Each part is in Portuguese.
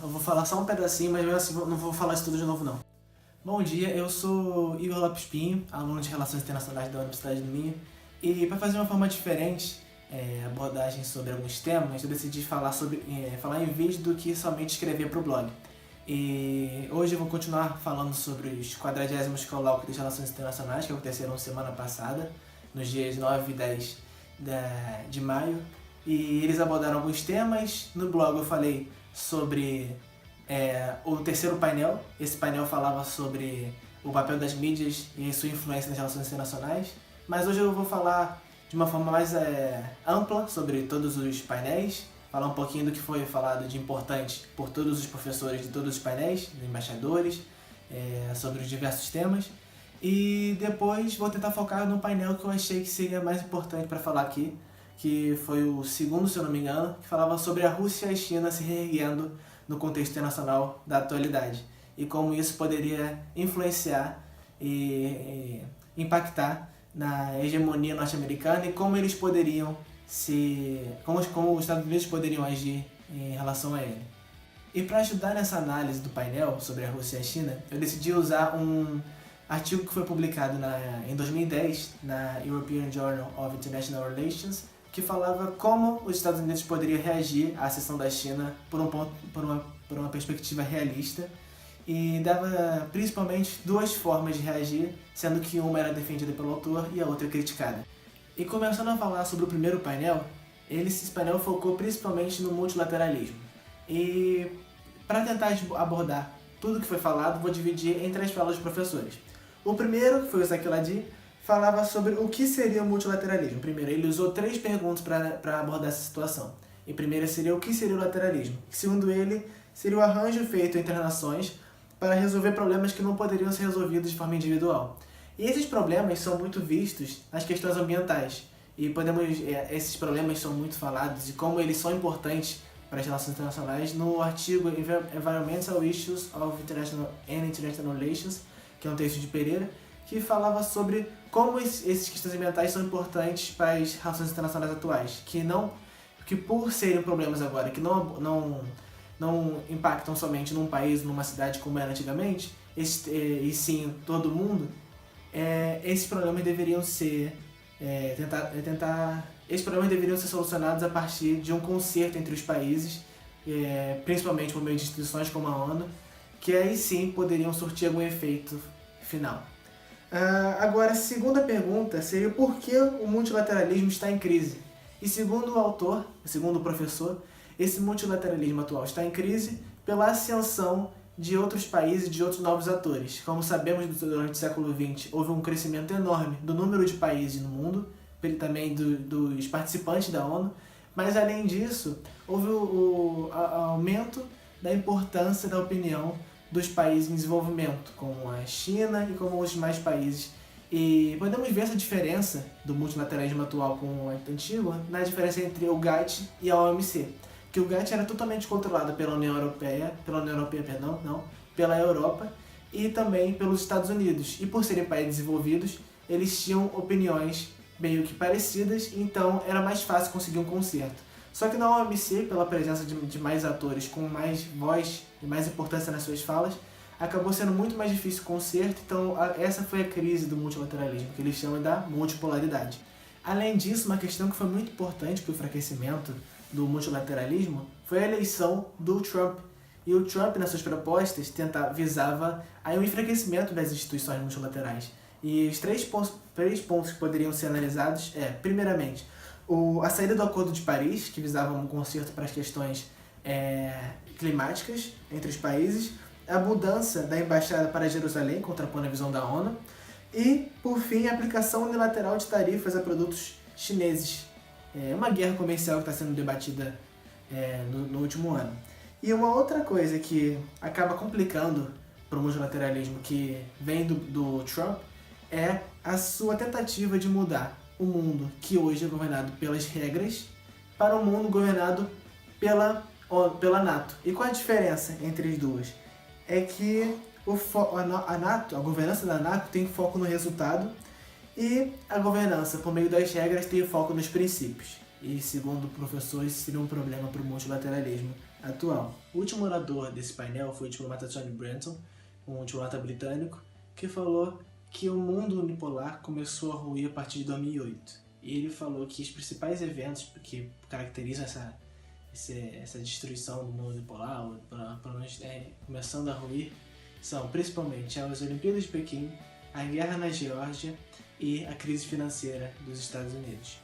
Eu vou falar só um pedacinho, mas mesmo assim não vou falar isso tudo de novo não. Bom dia, eu sou Igor Lopes Pinho, aluno de Relações Internacionais da Universidade do Minho, e para fazer uma forma diferente, abordagem sobre alguns temas, eu decidi falar em vídeo do que somente escrever para o blog. E hoje eu vou continuar falando sobre os 40º Colóquio de Relações Internacionais, que aconteceram semana passada, nos dias 9 e 10 de maio. E eles abordaram alguns temas. No blog eu falei sobre o terceiro painel. Esse painel falava sobre o papel das mídias e sua influência nas relações internacionais. Mas hoje eu vou falar de uma forma mais ampla sobre todos os painéis, falar um pouquinho do que foi falado de importante por todos os professores de todos os painéis, dos embaixadores, sobre os diversos temas. E depois vou tentar focar no painel que eu achei que seria mais importante para falar aqui, que foi o segundo, se eu não me engano, que falava sobre a Rússia e a China se reerguendo no contexto internacional da atualidade e como isso poderia influenciar e impactar na hegemonia norte-americana e como eles poderiam como os Estados Unidos poderiam agir em relação a ele. E para ajudar nessa análise do painel sobre a Rússia e a China, eu decidi usar um artigo que foi publicado em 2010 na European Journal of International Relations, que falava como os Estados Unidos poderiam reagir à cessão da China por uma perspectiva realista, e dava principalmente duas formas de reagir, sendo que uma era defendida pelo autor e a outra criticada. E começando a falar sobre o primeiro painel, esse painel focou principalmente no multilateralismo. E para tentar abordar tudo que foi falado, vou dividir em 3 falas dos professores. O primeiro, que foi o Zaqueladi, falava sobre o que seria o multilateralismo. Primeiro, ele usou 3 perguntas para abordar essa situação. E primeira seria o que seria o lateralismo. Segundo ele, seria o arranjo feito entre nações para resolver problemas que não poderiam ser resolvidos de forma individual. E esses problemas são muito vistos nas questões ambientais. E esses problemas são muito falados e como eles são importantes para as relações internacionais no artigo Environmental Issues of International Relations, que é um texto de Pereira, que falava sobre como esses questões ambientais são importantes para as relações internacionais atuais, que por serem problemas agora que não impactam somente num país, numa cidade como era antigamente, e sim todo mundo, esses problemas deveriam ser esses problemas deveriam ser solucionados a partir de um concerto entre os países, principalmente por meio de instituições como a ONU, que aí sim poderiam surtir algum efeito final. Agora, a segunda pergunta seria por que o multilateralismo está em crise? E segundo o autor, segundo o professor, esse multilateralismo atual está em crise pela ascensão de outros países e de outros novos atores. Como sabemos, durante o século XX houve um crescimento enorme do número de países no mundo, também dos participantes da ONU, mas além disso, houve o aumento da importância da opinião dos países em desenvolvimento, como a China e como os demais países. E podemos ver essa diferença do multilateralismo atual com o antigo na diferença entre o GATT e a OMC. Que o GATT era totalmente controlado pela pela Europa e também pelos Estados Unidos. E por serem países desenvolvidos, eles tinham opiniões meio que parecidas, então era mais fácil conseguir um concerto. Só que na OMC, pela presença de mais atores com mais voz e mais importância nas suas falas, acabou sendo muito mais difícil o concerto, então essa foi a crise do multilateralismo, que eles chamam da multipolaridade. Além disso, uma questão que foi muito importante para o enfraquecimento do multilateralismo foi a eleição do Trump. E o Trump, nas suas propostas, visava aí um enfraquecimento das instituições multilaterais. E os três pontos que poderiam ser analisados primeiramente, a saída do Acordo de Paris, que visava um concerto para as questões climáticas entre os países, a mudança da embaixada para Jerusalém, contrapondo a visão da ONU, e, por fim, a aplicação unilateral de tarifas a produtos chineses. Uma guerra comercial que está sendo debatida no último ano. E uma outra coisa que acaba complicando para o multilateralismo que vem do Trump é a sua tentativa de mudar o mundo que hoje é governado pelas regras para um mundo governado pela NATO. E qual a diferença entre as duas? É que a governança da NATO tem foco no resultado E a governança, por meio das regras, tem foco nos princípios. E, segundo o professor, isso seria um problema para o multilateralismo atual. O último orador desse painel foi o diplomata Tony Brenton, um diplomata britânico, que falou que o mundo unipolar começou a ruir a partir de 2008. E ele falou que os principais eventos que caracterizam essa destruição do mundo unipolar, começando a ruir, são principalmente as Olimpíadas de Pequim, a guerra na Geórgia e a crise financeira dos Estados Unidos.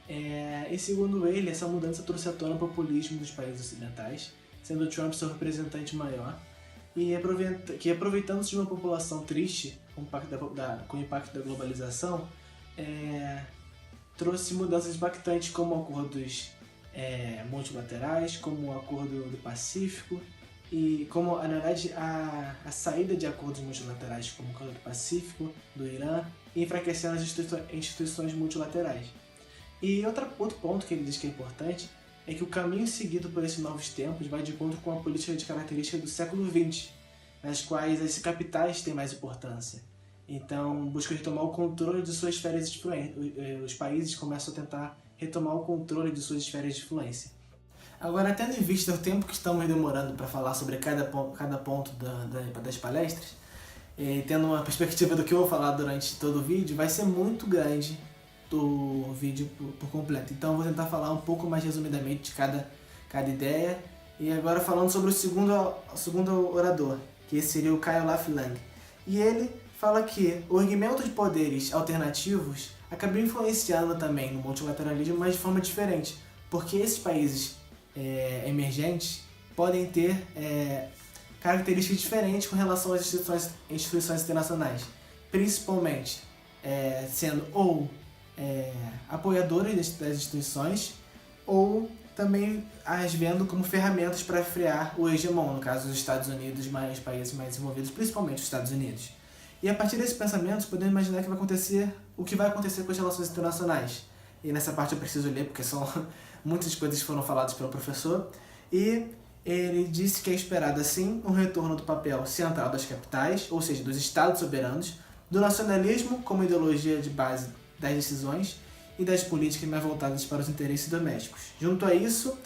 E segundo ele, essa mudança trouxe à tona o populismo dos países ocidentais, sendo Trump seu representante maior, e aproveitando-se de uma população triste com o impacto da globalização, trouxe mudanças impactantes como acordos multilaterais, como o Acordo do Pacífico, e como, na verdade, a saída de acordos multilaterais como o Acordo do Pacífico, do Irã, e enfraquecendo as instituições multilaterais. E outro ponto que ele diz que é importante é que o caminho seguido por esses novos tempos vai de encontro com a política de característica do século XX, nas quais as capitais têm mais importância. Então, busca retomar o controle de suas esferas de influência. Os países começam a tentar retomar o controle de suas esferas de influência. Agora, tendo em vista o tempo que estamos demorando para falar sobre cada ponto das palestras, tendo uma perspectiva do que eu vou falar durante todo o vídeo, vai ser muito grande o vídeo por completo. Então, eu vou tentar falar um pouco mais resumidamente de cada ideia. E agora falando sobre o segundo orador, que esse seria o Kyle Laflang. E ele fala que o erguimento de poderes alternativos acaba influenciando também no multilateralismo, mas de forma diferente, porque esses países emergentes podem ter características diferentes com relação às instituições internacionais, principalmente sendo ou apoiadores das instituições ou também as vendo como ferramentas para frear o hegemon, no caso dos Estados Unidos, mais países mais desenvolvidos, principalmente os Estados Unidos. E a partir desses pensamentos, podemos imaginar o que vai acontecer com as relações internacionais. E nessa parte eu preciso ler, porque são muitas coisas que foram faladas pelo professor. E ele disse que é esperado, assim, um retorno do papel central das capitais, ou seja, dos estados soberanos, do nacionalismo como ideologia de base das decisões e das políticas mais voltadas para os interesses domésticos. Junto a isso,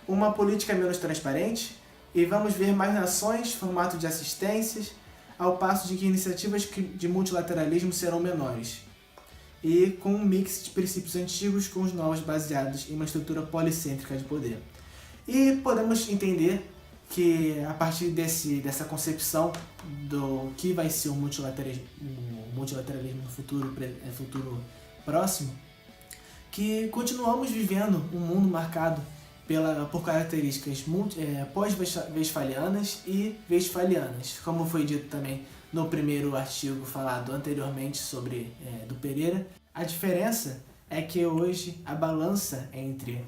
uma política menos transparente, e vamos ver mais nações, formato de assistências, ao passo de que iniciativas de multilateralismo serão menores, e com um mix de princípios antigos com os novos baseados em uma estrutura policêntrica de poder. E podemos entender que, a partir dessa concepção do que vai ser o multilateralismo no futuro próximo, que continuamos vivendo um mundo marcado por características pós-westfalianas e westfalianas, como foi dito também no primeiro artigo falado anteriormente do Pereira. A diferença é que hoje a balança entre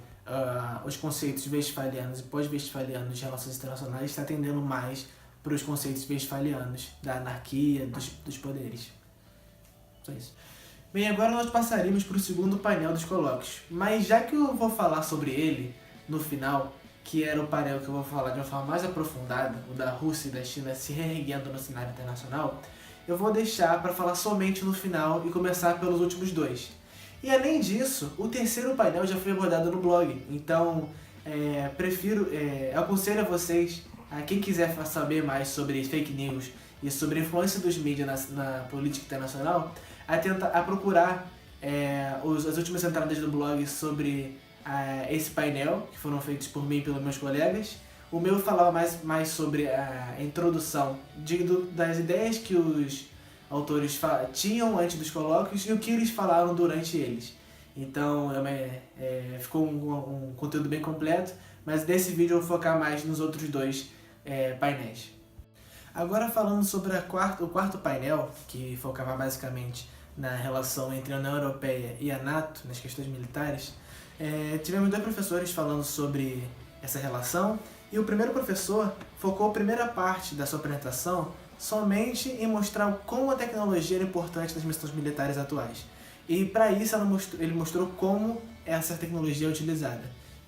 os conceitos westfalianos e pós-westfalianos de relações internacionais está tendendo mais para os conceitos westfalianos da anarquia, dos poderes. Só isso. Bem, agora nós passaríamos para o segundo painel dos colóquios, mas já que eu vou falar sobre ele no final, que era o painel que eu vou falar de uma forma mais aprofundada, o da Rússia e da China se reerguendo no cenário internacional, eu vou deixar para falar somente no final e começar pelos últimos dois. E além disso, o terceiro painel já foi abordado no blog, então aconselho a vocês, a quem quiser saber mais sobre fake news e sobre a influência dos mídias na política internacional, a procurar as últimas entradas do blog sobre esse painel, que foram feitos por mim e pelos meus colegas. O meu falava mais sobre a introdução das ideias que os autores tinham antes dos colóquios e o que eles falaram durante eles. Então ficou um conteúdo bem completo, mas desse vídeo eu vou focar mais nos outros dois painéis. Agora falando sobre o quarto painel, que focava basicamente na relação entre a União Europeia e a NATO, nas questões militares, tivemos dois professores falando sobre essa relação, e o primeiro professor focou a primeira parte da sua apresentação somente em mostrar como a tecnologia era importante nas missões militares atuais. E para isso ele mostrou como essa tecnologia é utilizada.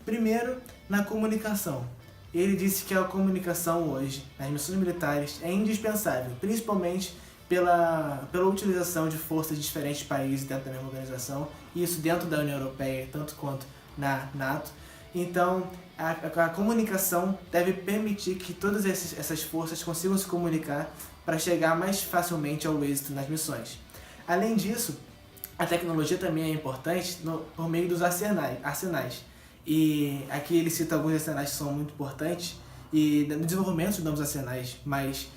Primeiro, na comunicação. Ele disse que a comunicação hoje, nas missões militares, é indispensável, principalmente pela utilização de forças de diferentes países dentro da mesma organização, isso dentro da União Europeia, tanto quanto na NATO. Então, a comunicação deve permitir que todas essas forças consigam se comunicar para chegar mais facilmente ao êxito nas missões. Além disso, a tecnologia também é importante por meio dos arsenais. E aqui ele cita alguns arsenais que são muito importantes e no desenvolvimento de novos arsenais mais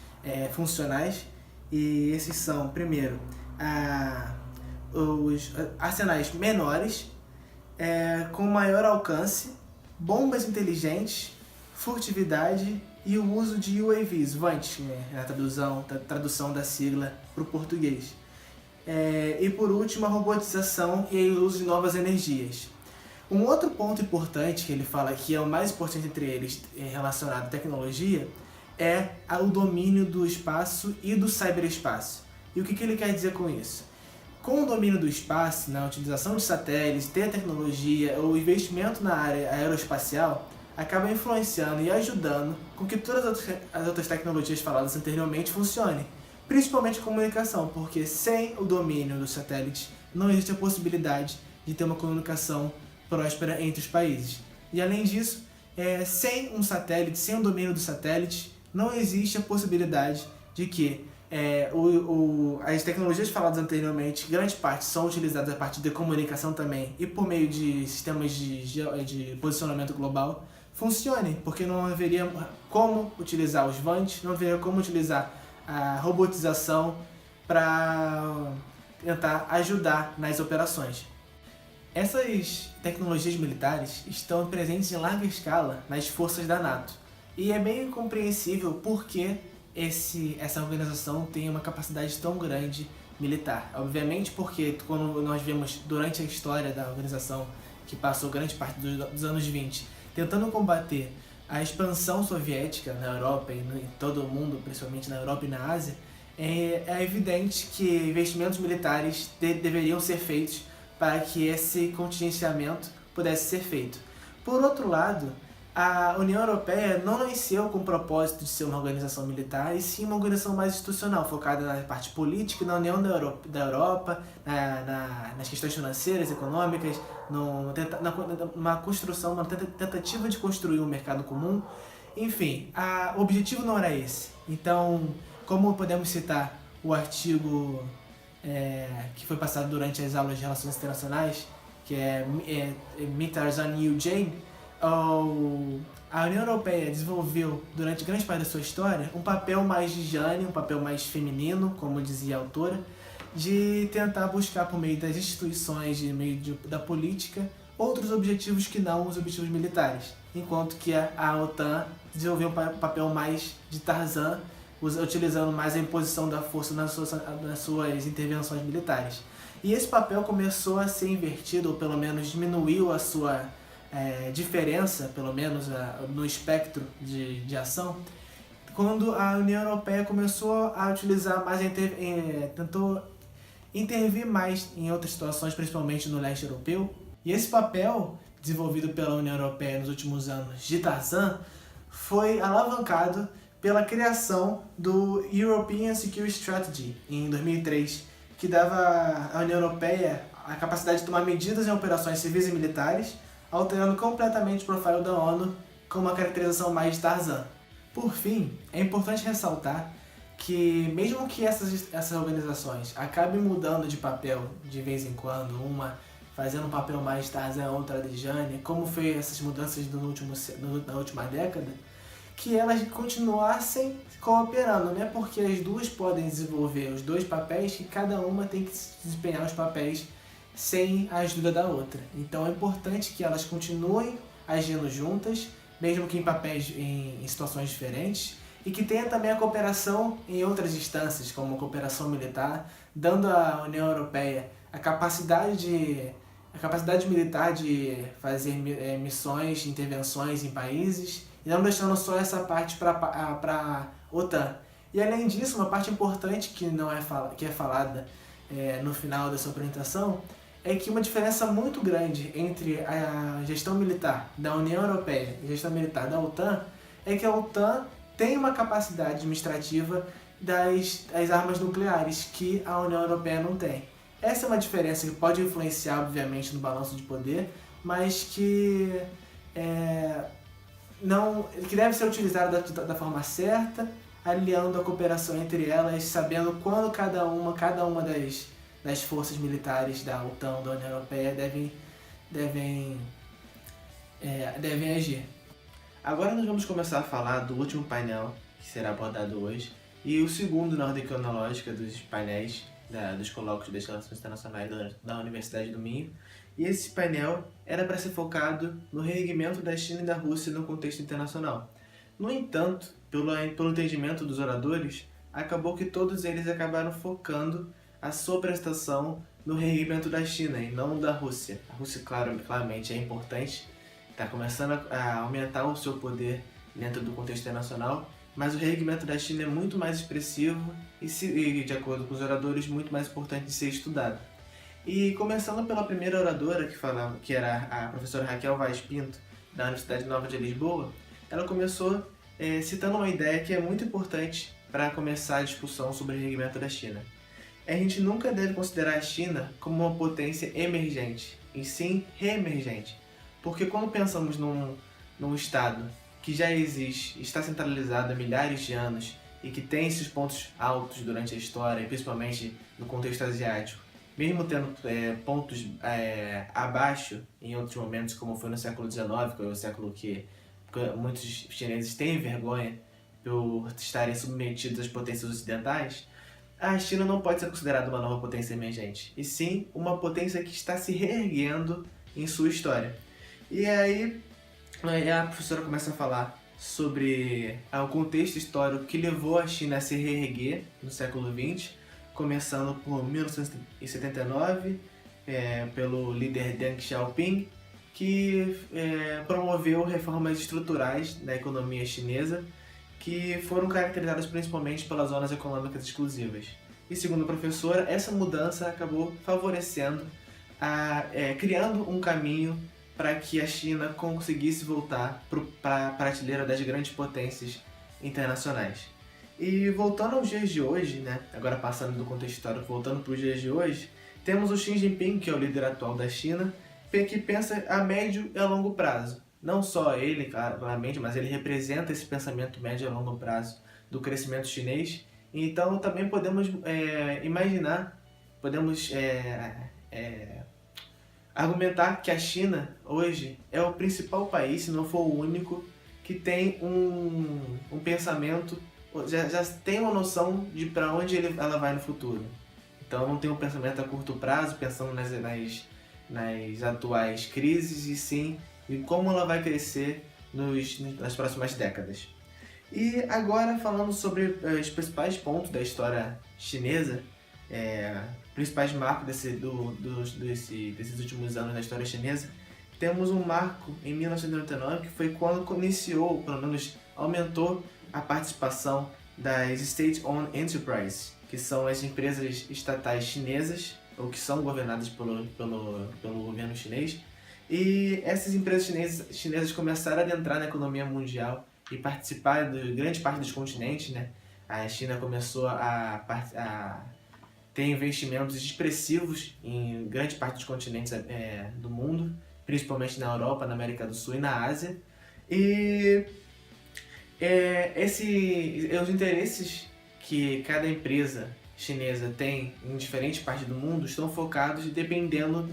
funcionais. E esses são, primeiro, os arsenais menores, com maior alcance, bombas inteligentes, furtividade e o uso de UAVs, VANTs, a tradução da sigla para o português. E por último, a robotização e o uso de novas energias. Um outro ponto importante que ele fala que é o mais importante entre eles relacionado à tecnologia é o domínio do espaço e do ciberespaço. E o que ele quer dizer com isso? Com o domínio do espaço, na utilização de satélites, tecnologia ou investimento na área aeroespacial, acaba influenciando e ajudando com que todas as outras tecnologias faladas anteriormente funcionem. Principalmente a comunicação, porque sem o domínio dos satélites não existe a possibilidade de ter uma comunicação próspera entre os países. E além disso, sem um satélite, sem o domínio dos satélites, não existe a possibilidade de que as tecnologias faladas anteriormente, grande parte são utilizadas a partir de comunicação também e por meio de sistemas de posicionamento global, funcionem, porque não haveria como utilizar os VANTs, não haveria como utilizar a robotização para tentar ajudar nas operações. Essas tecnologias militares estão presentes em larga escala nas forças da NATO, e é bem compreensível por que essa organização tem uma capacidade tão grande militar. Obviamente porque quando nós vemos durante a história da organização, que passou grande parte dos anos 20, tentando combater a expansão soviética na Europa e em todo o mundo, principalmente na Europa e na Ásia, é evidente que investimentos militares deveriam ser feitos para que esse contingenciamento pudesse ser feito. Por outro lado, a União Europeia não nasceu com o propósito de ser uma organização militar, e sim uma organização mais institucional, focada na parte política, na união da Europa, nas questões financeiras, econômicas, numa construção, uma tentativa de construir um mercado comum. Enfim, o objetivo não era esse. Então, como podemos citar o artigo que foi passado durante as aulas de Relações Internacionais, que é Me, Tarzan You, Jane, a União Europeia desenvolveu, durante grande parte da sua história, um papel mais de Jane, um papel mais feminino, como dizia a autora, de tentar buscar por meio das instituições, de meio da política, outros objetivos que não os objetivos militares, enquanto que a OTAN desenvolveu um papel mais de Tarzan, utilizando mais a imposição da força nas suas intervenções militares. E esse papel começou a ser invertido, ou pelo menos diminuiu a sua diferença, pelo menos no espectro de ação, quando a União Europeia começou a utilizar mais, tentou intervir mais em outras situações, principalmente no leste europeu. E esse papel, desenvolvido pela União Europeia nos últimos anos de Tarzan, foi alavancado pela criação do European Security Strategy, em 2003, que dava à União Europeia a capacidade de tomar medidas em operações civis e militares, alterando completamente o profile da ONU com uma caracterização mais de Tarzan. Por fim, é importante ressaltar que mesmo que essas organizações acabem mudando de papel de vez em quando, uma fazendo um papel mais de Tarzan, outra de Jane, como foi essas mudanças na última década, que elas continuassem cooperando, né? Porque as duas podem desenvolver os dois papéis e cada uma tem que desempenhar os papéis sem a ajuda da outra. Então é importante que elas continuem agindo juntas, mesmo que em papéis em situações diferentes, e que tenha também a cooperação em outras instâncias, como a cooperação militar, dando à União Europeia a capacidade militar de fazer missões, intervenções em países, e não deixando só essa parte para a OTAN. E além disso, uma parte importante que é falada no final dessa apresentação é que uma diferença muito grande entre a gestão militar da União Europeia e a gestão militar da OTAN é que a OTAN tem uma capacidade administrativa das armas nucleares, que a União Europeia não tem. Essa é uma diferença que pode influenciar, obviamente, no balanço de poder, mas que deve ser utilizada da forma certa, aliando a cooperação entre elas, sabendo quando cada uma das forças militares da OTAN, da União Europeia, devem agir. Agora nós vamos começar a falar do último painel que será abordado hoje, e o segundo na ordem cronológica dos painéis dos colóquios das relações internacionais da Universidade do Minho. E esse painel era para ser focado no reerguimento da China e da Rússia no contexto internacional. No entanto, pelo entendimento dos oradores, acabou que todos eles acabaram focando a sua prestação no reerguimento da China e não da Rússia. A Rússia, claramente, é importante, está começando a aumentar o seu poder dentro do contexto internacional, mas o reerguimento da China é muito mais expressivo e, de acordo com os oradores, muito mais importante de ser estudado. E começando pela primeira oradora que era a professora Raquel Vaz Pinto, da Universidade Nova de Lisboa, ela começou citando uma ideia que é muito importante para começar a discussão sobre o reerguimento da China. A gente nunca deve considerar a China como uma potência emergente, e sim reemergente. Porque quando pensamos num Estado que já existe, está centralizado há milhares de anos e que tem esses pontos altos durante a história, principalmente no contexto asiático, mesmo tendo pontos abaixo em outros momentos, como foi no século XIX, que é o século que muitos chineses têm vergonha por estarem submetidos às potências ocidentais, a China não pode ser considerada uma nova potência emergente, e sim uma potência que está se reerguendo em sua história. E aí a professora começa a falar sobre o contexto histórico que levou a China a se reerguer no século XX, começando por 1979, pelo líder Deng Xiaoping, que promoveu reformas estruturais na economia chinesa, que foram caracterizadas principalmente pelas zonas econômicas exclusivas. E segundo a professora, essa mudança acabou favorecendo, criando um caminho para que a China conseguisse voltar para a prateleira das grandes potências internacionais. E voltando aos dias de hoje, agora passando do contexto histórico, voltando para os dias de hoje, temos o Xi Jinping, que é o líder atual da China, que pensa a médio e a longo prazo. Não só ele, claramente, mas ele representa esse pensamento médio e longo prazo do crescimento chinês. Então também podemos imaginar, podemos argumentar que a China hoje é o principal país, se não for o único, que tem um pensamento, já tem uma noção de para onde ela vai no futuro. Então não tem um pensamento a curto prazo, pensando nas atuais crises, e sim em como ela vai crescer nas próximas décadas. E agora falando sobre os principais pontos da história chinesa, principais marcos desses últimos anos da história chinesa, temos um marco em 1999, que foi quando iniciou, pelo menos aumentou, a participação das State-Owned Enterprises, que são as empresas estatais chinesas, ou que são governadas pelo governo chinês. E essas empresas chinesas começaram a adentrar na economia mundial e participar de grande parte dos continentes, A China começou a ter investimentos expressivos em grande parte dos continentes do mundo, principalmente na Europa, na América do Sul e na Ásia. E os interesses que cada empresa chinesa tem em diferentes partes do mundo estão focados dependendo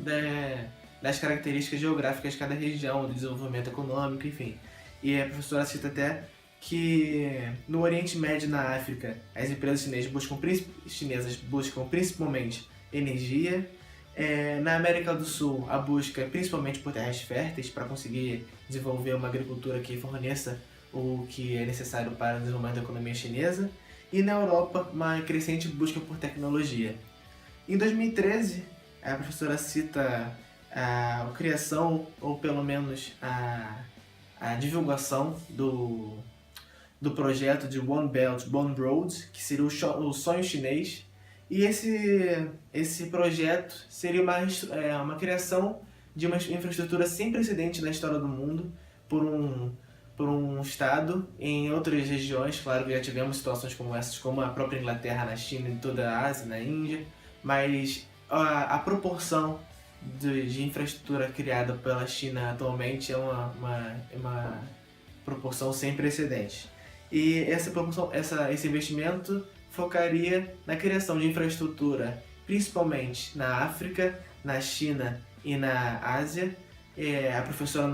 das características geográficas de cada região, do desenvolvimento econômico, enfim. E a professora cita até que no Oriente Médio e na África, as empresas chinesas buscam principalmente energia. Na América do Sul, a busca é principalmente por terras férteis para conseguir desenvolver uma agricultura que forneça o que é necessário para o desenvolvimento da economia chinesa. E na Europa, uma crescente busca por tecnologia. Em 2013, a professora cita a criação, ou pelo menos a divulgação do projeto de One Belt, One Road, que seria o sonho chinês. E esse projeto seria uma criação de uma infraestrutura sem precedente na história do mundo por por um Estado. Em outras regiões, claro que já tivemos situações como essas, como a própria Inglaterra na China e toda a Ásia, na Índia, mas a proporção de infraestrutura criada pela China atualmente é uma proporção sem precedentes. E esse investimento focaria na criação de infraestrutura, principalmente na África, na China e na Ásia. A professora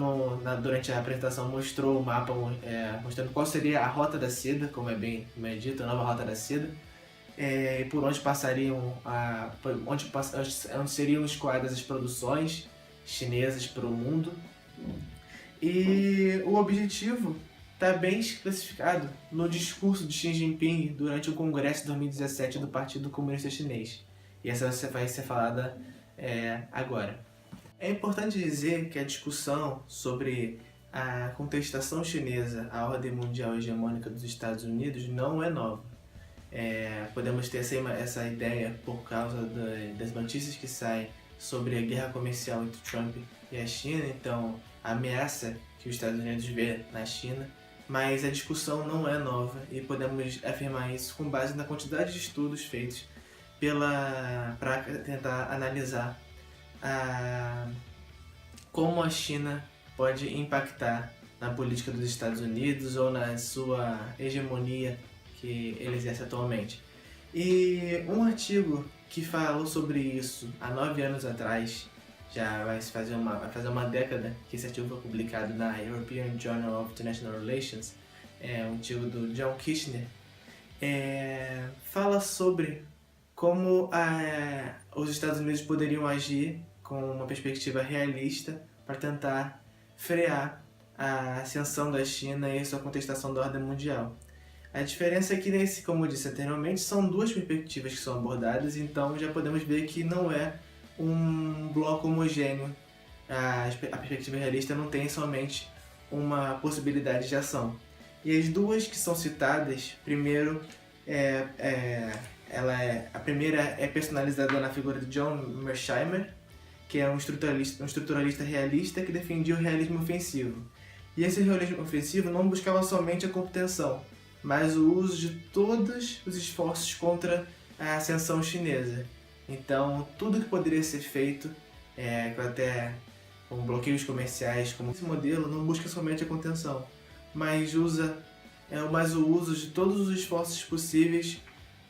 durante a apresentação mostrou o mapa mostrando qual seria a Rota da Seda, como é dito, a nova Rota da Seda, por onde passariam, onde seriam escoadas as produções chinesas para o mundo. E o objetivo está bem especificado no discurso de Xi Jinping durante o Congresso de 2017 do Partido Comunista Chinês. E essa vai ser falada agora. É importante dizer que a discussão sobre a contestação chinesa à ordem mundial hegemônica dos Estados Unidos não é nova. Podemos ter essa ideia por causa das notícias que saem sobre a guerra comercial entre Trump e a China, então a ameaça que os Estados Unidos vê na China, mas a discussão não é nova e podemos afirmar isso com base na quantidade de estudos feitos para tentar analisar como a China pode impactar na política dos Estados Unidos ou na sua hegemonia que ele exerce atualmente. E um artigo que falou sobre isso há 9 anos atrás, já vai fazer uma década que esse artigo foi publicado na European Journal of International Relations, um artigo do John Kirchner, fala sobre como os Estados Unidos poderiam agir com uma perspectiva realista para tentar frear a ascensão da China e a sua contestação da ordem mundial. A diferença é que, como eu disse anteriormente, são duas perspectivas que são abordadas, então já podemos ver que não é um bloco homogêneo. A perspectiva realista não tem somente uma possibilidade de ação. E as duas que são citadas, primeiro, a primeira é personalizada na figura de John Mearsheimer, que é um estruturalista realista que defendia o realismo ofensivo. E esse realismo ofensivo não buscava somente a contenção, mas o uso de todos os esforços contra a ascensão chinesa. Então, tudo que poderia ser feito, até com bloqueios comerciais, como esse modelo, não busca somente a contenção, mas o uso de todos os esforços possíveis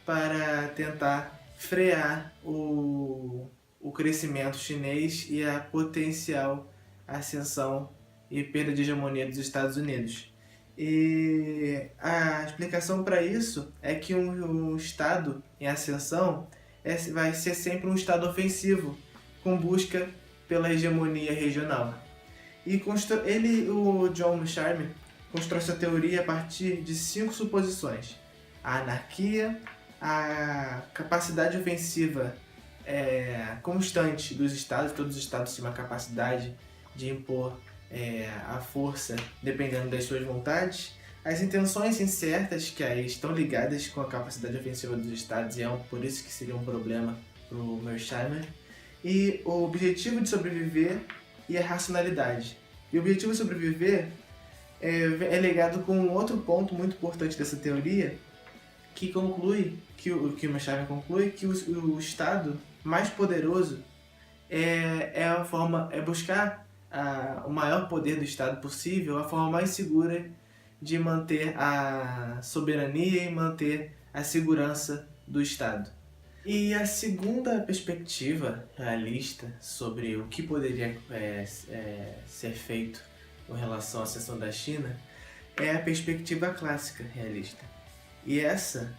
para tentar frear o crescimento chinês e a potencial ascensão e perda de hegemonia dos Estados Unidos. E a explicação para isso é que um Estado em ascensão vai ser sempre um Estado ofensivo, com busca pela hegemonia regional. E o John Mearsheimer constrói essa teoria a partir de 5 suposições: a anarquia, a capacidade ofensiva constante dos Estados, todos os Estados têm uma capacidade de impor a força dependendo das suas vontades, as intenções incertas que aí estão ligadas com a capacidade ofensiva dos Estados e por isso que seria um problema para o Mearsheimer, e o objetivo de sobreviver e a racionalidade. E o objetivo de sobreviver é ligado com um outro ponto muito importante dessa teoria, que o Mearsheimer conclui que o Estado mais poderoso é buscar o maior poder do Estado possível, a forma mais segura de manter a soberania e manter a segurança do Estado. E a segunda perspectiva realista sobre o que poderia ser feito com relação à ascensão da China é a perspectiva clássica realista. E essa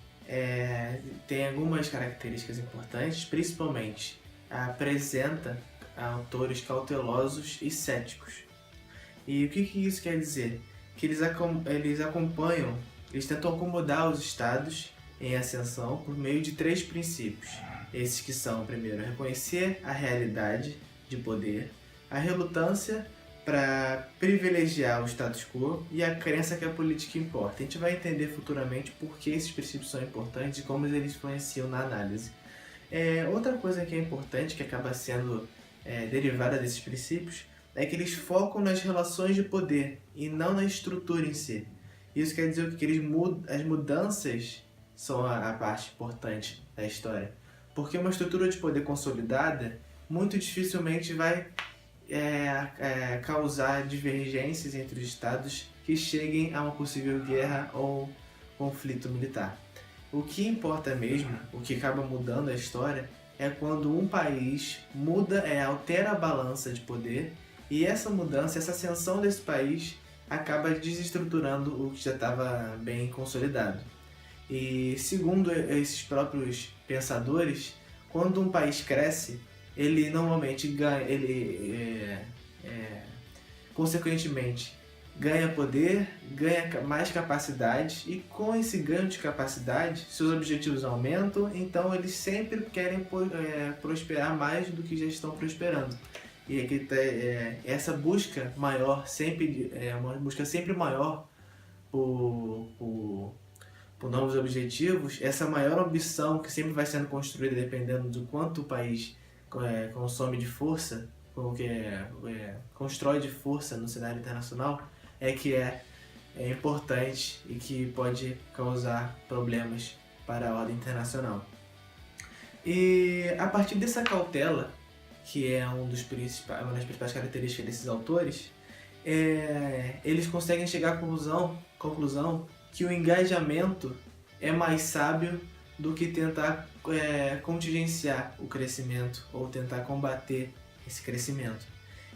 tem algumas características importantes, principalmente apresenta autores cautelosos e céticos. E o que isso quer dizer? Que eles tentam acomodar os estados em ascensão por meio de 3 princípios. Esses que são, primeiro, reconhecer a realidade de poder, a relutância para privilegiar o status quo e a crença que a política importa. A gente vai entender futuramente por que esses princípios são importantes e como eles influenciam na análise. Outra coisa que é importante, que acaba sendo derivada desses princípios, é que eles focam nas relações de poder e não na estrutura em si. Isso quer dizer que as mudanças são a parte importante da história. Porque uma estrutura de poder consolidada muito dificilmente vai causar divergências entre os estados que cheguem a uma possível guerra ou conflito militar. O que importa mesmo, o que acaba mudando a história, é quando um país altera a balança de poder e essa mudança, essa ascensão desse país acaba desestruturando o que já estava bem consolidado. E segundo esses próprios pensadores, quando um país cresce, ele normalmente ganha, consequentemente, ganha poder, ganha mais capacidade e com esse ganho de capacidade, seus objetivos aumentam, então eles sempre querem prosperar mais do que já estão prosperando. E aqui essa busca maior, uma busca sempre maior por novos objetivos, essa maior ambição que sempre vai sendo construída dependendo do quanto o país consome de força, constrói de força no cenário internacional, é importante e que pode causar problemas para a ordem internacional. E a partir dessa cautela, que é uma das principais características desses autores, eles conseguem chegar à conclusão que o engajamento é mais sábio do que tentar contingenciar o crescimento ou tentar combater esse crescimento.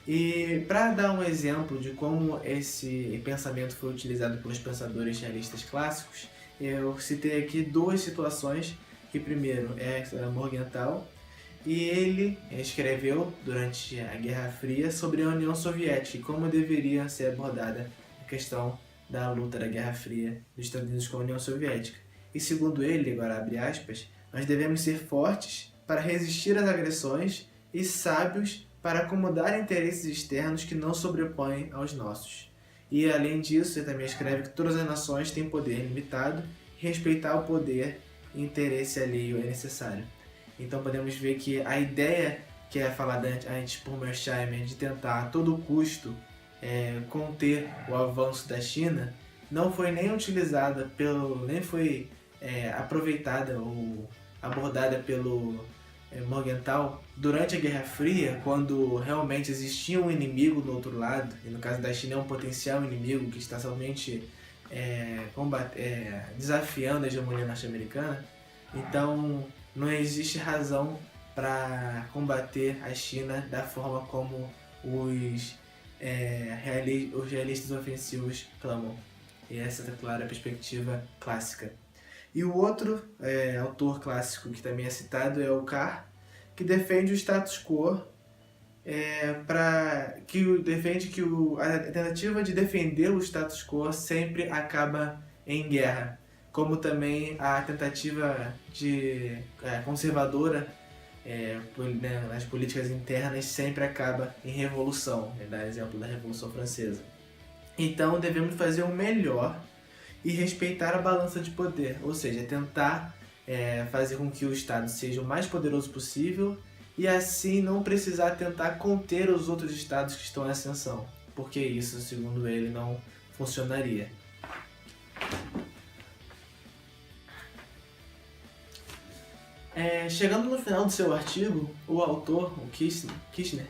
E para dar um exemplo de como esse pensamento foi utilizado pelos pensadores realistas clássicos, eu citei aqui duas situações, que primeiro é Morgenthau, e ele escreveu durante a Guerra Fria sobre a União Soviética e como deveria ser abordada a questão da luta da Guerra Fria dos Estados Unidos com a União Soviética. E segundo ele, agora abre aspas, nós devemos ser fortes para resistir às agressões e sábios para acomodar interesses externos que não sobrepõem aos nossos. E além disso, ele também escreve que todas as nações têm poder limitado e respeitar o poder e interesse alheio é necessário. Então podemos ver que a ideia que é falada antes por Mearsheimer de tentar a todo custo conter o avanço da China não foi nem utilizada nem foi aproveitada ou abordada pelo Morgenthau durante a Guerra Fria, quando realmente existia um inimigo do outro lado, e no caso da China é um potencial inimigo que está somente desafiando a hegemonia norte-americana. Então não existe razão para combater a China da forma como os realistas ofensivos clamam. E essa é, claro, a perspectiva clássica. E o outro autor clássico que também é citado é o Carr, que defende o status quo, defende que a tentativa de defender o status quo sempre acaba em guerra, como também a tentativa conservadora nas políticas internas sempre acaba em revolução. Ele dá exemplo da Revolução Francesa. Então devemos fazer o melhor e respeitar a balança de poder, ou seja, tentar fazer com que o Estado seja o mais poderoso possível e assim não precisar tentar conter os outros estados que estão em ascensão, porque isso, segundo ele, não funcionaria. Chegando no final do seu artigo, o autor, o Kirchner,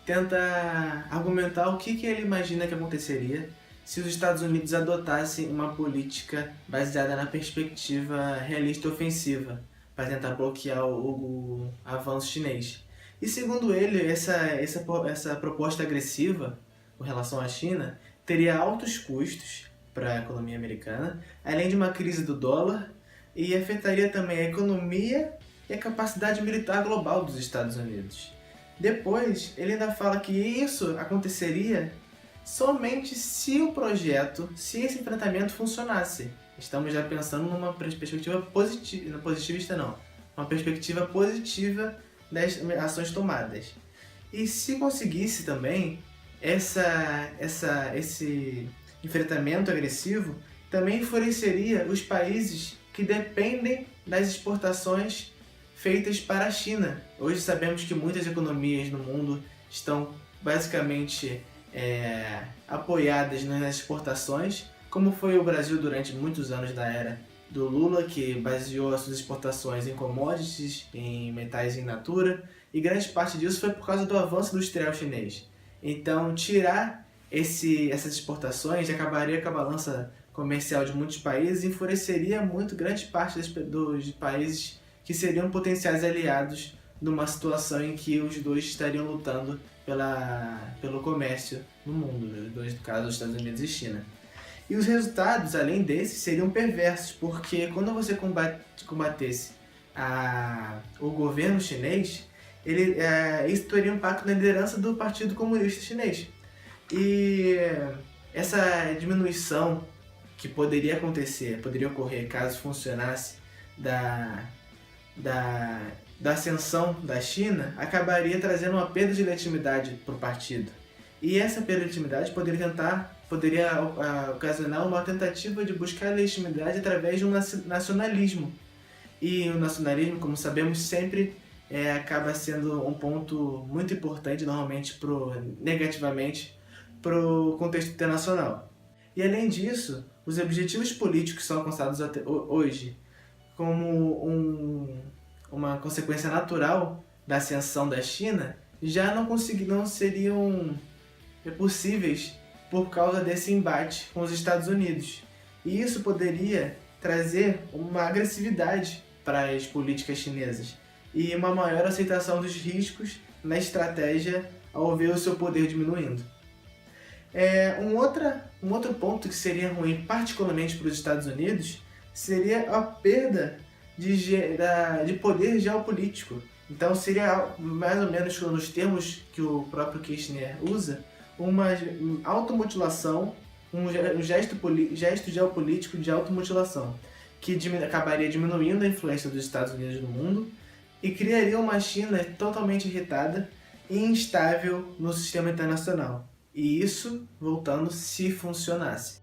tenta argumentar o que ele imagina que aconteceria se os Estados Unidos adotassem uma política baseada na perspectiva realista e ofensiva para tentar bloquear o avanço chinês. E segundo ele, essa proposta agressiva com relação à China teria altos custos para a economia americana, além de uma crise do dólar, e afetaria também a economia e a capacidade militar global dos Estados Unidos. Depois, ele ainda fala que isso aconteceria somente se esse enfrentamento funcionasse. Estamos já pensando numa perspectiva uma perspectiva positiva das ações tomadas. E se conseguisse também, esse enfrentamento agressivo também favoreceria os países que dependem das exportações feitas para a China. Hoje sabemos que muitas economias no mundo estão basicamente apoiadas nas exportações, como foi o Brasil durante muitos anos da era do Lula, que baseou as suas exportações em commodities, em metais in natura, e grande parte disso foi por causa do avanço industrial chinês. Então, tirar essas exportações acabaria com a balança comercial de muitos países e enfureceria muito grande parte dos países que seriam potenciais aliados numa situação em que os dois estariam lutando pelo comércio no mundo, os dois, no caso, os Estados Unidos e China. E os resultados, além desses, seriam perversos, porque quando você combatesse o governo chinês, isso teria um impacto na liderança do Partido Comunista Chinês. E essa diminuição que poderia ocorrer caso funcionasse da ascensão da China, acabaria trazendo uma perda de legitimidade para o partido. E essa perda de legitimidade poderia ocasionar uma tentativa de buscar legitimidade através de um nacionalismo. E o nacionalismo, como sabemos, sempre acaba sendo um ponto muito importante, normalmente negativamente, para o contexto internacional. E além disso, os objetivos políticos que são alcançados hoje como uma consequência natural da ascensão da China já não seriam possíveis por causa desse embate com os Estados Unidos. E isso poderia trazer uma agressividade para as políticas chinesas e uma maior aceitação dos riscos na estratégia ao ver o seu poder diminuindo. Um outro ponto que seria ruim, particularmente para os Estados Unidos, seria a perda de poder geopolítico. Então seria mais ou menos, nos termos que o próprio Kirchner usa, uma automutilação, um gesto geopolítico de automutilação, que acabaria diminuindo a influência dos Estados Unidos no mundo e criaria uma China totalmente irritada e instável no sistema internacional. E isso, voltando, se funcionasse.